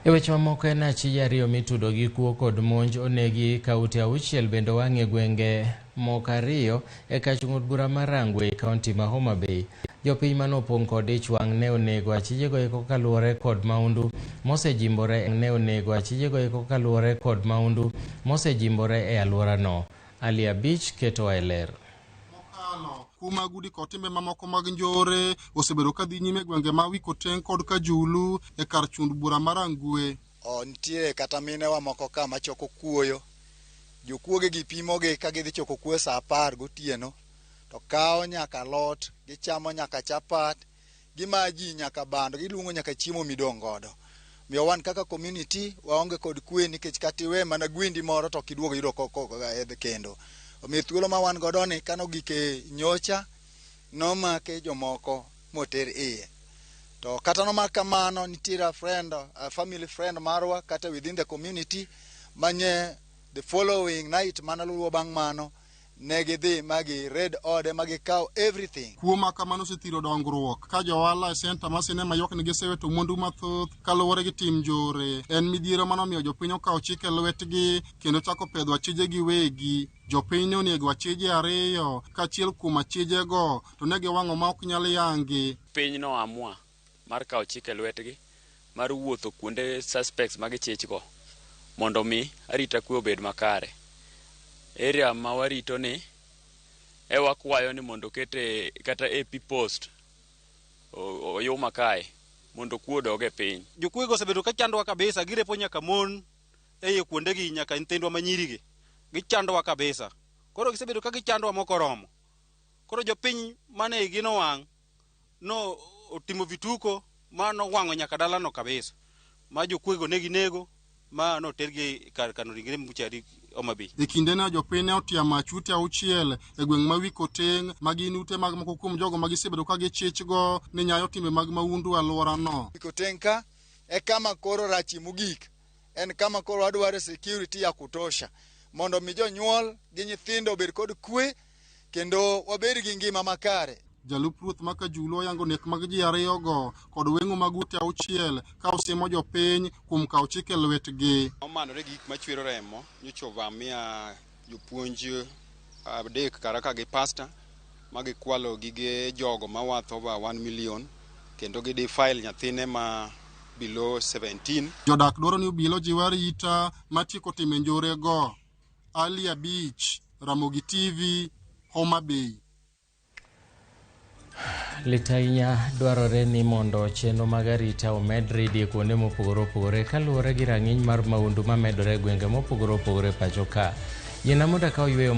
E weche mamoko en achije ariyo mitudo gi kuo kod monj onegi kaunti auchiel bende wang'e gwenge moko ariyo e kach ng'ut bura mar Rangwe kaunti ma Homa Bay. Jopiny manopong' kod ich wang' ne onego achijego eko kaluwore kod maundu mosejimbore e alworano. Ali Abich keto e ler. Kuma gudi kod timbe mamoko mag njore osebedo ka dhi nyime gwenge ma Wikoteng kod Kajulu e kar chund bura mar Rangwe. Nitie kata minewa moko ka machoko kuoyo. Jokuoge gi pimoge ka gidhi choko kuoyo sa 10 gotieno. To kawo nyaka lot, gichamo nyaka chapat, gimaji nyaka bando, giluongo nyaka chiemo midong' godo. Miyo wan kaka community waonge kod kwe nikech katiwe mana gwendi moro to kiduogo yudo kendo. Omiyo thuolo ma wan godo ni kano gike nyocha nomake jomoko moter iye. To kata nomak kamano nitiere a family friend marwa kata within the community manye the following night manaluwo bang' mano negidhi magi red ode magi kaw everything. Kuoma kamano sethiro dongruok ka johala e center ma sinema ywak ni giseweto mwandu mathoth kaluwore gi tim njore. En midhiero manomiyo jopiny okawo chik e lwetgi kendo chako pedho achije gi wegi. Jopiny onego achije ariyo kachiel kuom achijego to ne giwang'o ma ok nyal yangi. Piny no amua mar kawo chik e lwetgi mar wuotho kuonde suspects mag chichgo mondo mi arita kwe obed makare. Area ma warito ni wakwayo ni mondo kete kata AP post oyo makae mondo kwe odoge piny. Jokwego osebedo ka chandowa kabisa, girepo nyaka mon e kuondegi nyaka nyithindwa manyirigi. Gichandowa kabisa. Koro gisebedo ka gichandowa mokoromo. Koro jopiny mane igi no wang' no otimo vituko ma no wang'o nyaka dalano kabisa. Ma jokwego neginego ma no tergi kar kano ringre mbuchari Homa Bay. E kinde na jopiny ne otiamo achute auchiel e gweng' ma Wikoteng ma gin ute mag moko kuom jogo ma gisebedo ka gichichgo ni nyayo timbe mag maundu alworano. Wikoteng ka e kama koro rachi mogik. En kama koro wadwaro security ya kutosha mondo mi jonyuol gi nyithindo obed kod kwe kendo wabed gi ngima makare. Jalup ruoth ma Kajulu oyango nek mag ji ariyogo kod weng'o mag ute auchiel ka osiemo jopiny kuom kawo chik e lwetgi. Omanore gi gik machwero remo nyocha ovamia jopuonj adek kara ka gi pasta ma gikwalo gige jogo ma worth over 1 million kendo gidi file nyathine ma below 17. Jodak dwaro ni obilo jiw arita matieko time njorego. Ali Abich, Ramogi TV, Homa Bay. Litainya dwarore ni mondo chenro mag arita omedre di kuonde mopogore opogore kaluwore gi rang'iny mar maundu ma medore gwenge mopogore opogore pacho ka. Yiena mondo ka oyweyo